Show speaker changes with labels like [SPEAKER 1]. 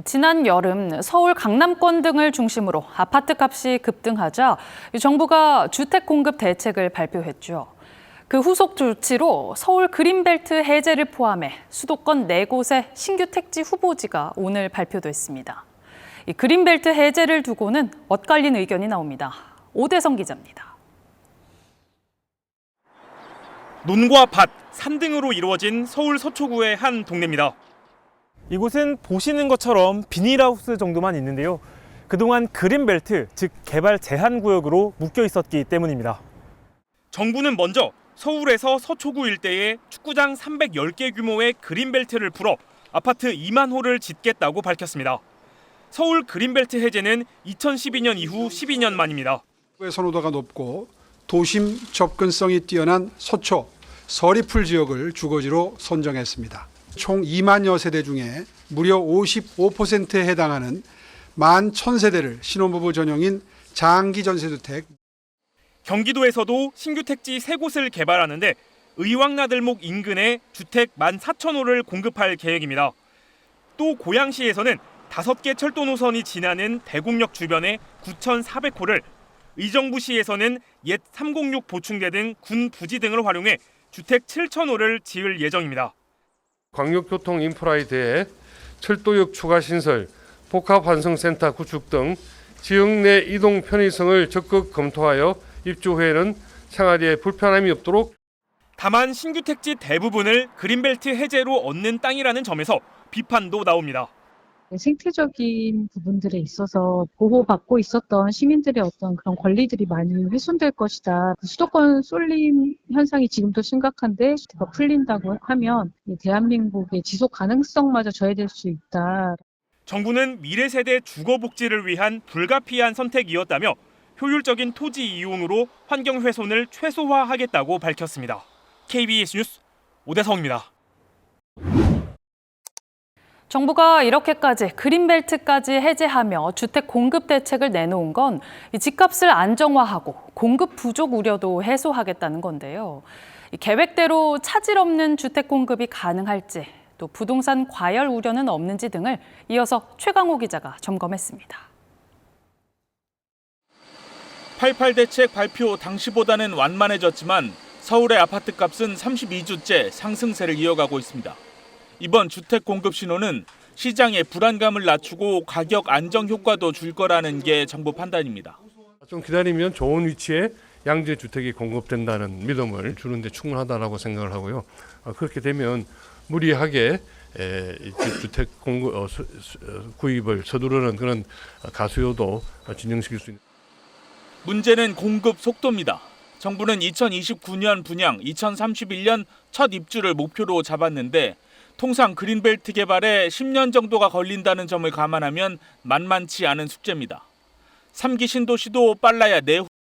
[SPEAKER 1] 지난 여름 서울 강남권 등을 중심으로 아파트 값이 급등하자 정부가 주택 공급 대책을 발표했죠. 그 후속 조치로 서울 그린벨트 해제를 포함해 수도권 4곳의 신규 택지 후보지가 오늘 발표됐습니다. 이 그린벨트 해제를 두고는 엇갈린 의견이 나옵니다. 오대성 기자입니다.
[SPEAKER 2] 논과 밭, 산 등으로 이루어진 서울 서초구의 한 동네입니다.
[SPEAKER 3] 이곳은 보시는 것처럼 비닐하우스 정도만 있는데요. 그동안 그린벨트, 즉 개발 제한 구역으로 묶여 있었기 때문입니다.
[SPEAKER 2] 정부는 먼저 서울에서 서초구 일대에 축구장 310개 규모의 그린벨트를 풀어 아파트 2만 호를 짓겠다고 밝혔습니다. 서울 그린벨트 해제는 2012년 이후 12년 만입니다.
[SPEAKER 4] 선호도가 높고 도심 접근성이 뛰어난 서초, 서리풀 지역을 주거지로 선정했습니다. 총 2만여 세대 중에 무려 55%에 해당하는 11,000세대를 신혼부부 전용인 장기 전세주택.
[SPEAKER 2] 경기도에서도 신규 택지 3곳을 개발하는데 의왕나들목 인근에 주택 14,000호를 공급할 계획입니다. 또 고양시에서는 5개 철도 노선이 지나는 대곡역 주변에 9,400호를, 의정부시에서는 옛 306 보충대 등 군 부지 등을 활용해 주택 7,000호를 지을 예정입니다.
[SPEAKER 5] 광역교통 인프라에 대해 철도역 추가 신설, 복합환승센터 구축 등 지역 내 이동 편의성을 적극 검토하여 입주 후에는 생활에 불편함이 없도록.
[SPEAKER 2] 다만 신규 택지 대부분을 그린벨트 해제로 얻는 땅이라는 점에서 비판도 나옵니다.
[SPEAKER 6] 생태적인 부분들에 있어서 보호받고 있었던 시민들의 어떤 그런 권리들이 많이 훼손될 것이다. 수도권 쏠림 현상이 지금도 심각한데 더 풀린다고 하면 대한민국의 지속 가능성마저 저해될 수 있다.
[SPEAKER 2] 정부는 미래 세대 주거 복지를 위한 불가피한 선택이었다며 효율적인 토지 이용으로 환경 훼손을 최소화하겠다고 밝혔습니다. KBS 뉴스 오대성입니다.
[SPEAKER 1] 정부가 이렇게까지 그린벨트까지 해제하며 주택 공급 대책을 내놓은 건 집값을 안정화하고 공급 부족 우려도 해소하겠다는 건데요. 계획대로 차질 없는 주택 공급이 가능할지, 또 부동산 과열 우려는 없는지 등을 이어서 최강호 기자가 점검했습니다.
[SPEAKER 7] 88 대책 발표 당시보다는 완만해졌지만 서울의 아파트값은 32주째 상승세를 이어가고 있습니다. 이번 주택 공급 신호는 시장의 불안감을 낮추고 가격 안정 효과도 줄 거라는 게 정부 판단입니다.
[SPEAKER 5] 좀 기다리면 좋은 위치에 양재 주택이 공급된다는 믿음을 주는데 충분하다라고 생각을 하고요. 그렇게 되면 무리하게 주택 구입을 서두르는 그런 가수요도 진정시킬 수 있는.
[SPEAKER 7] 문제는 공급 속도입니다. 정부는 2029년 분양, 2031년 첫 입주를 목표로 잡았는데 통상 그린벨트 개발에 10년 정도가 걸린다는 점을 감안하면 만만치 않은 숙제입니다. 3기 신도시도 빨라야 내후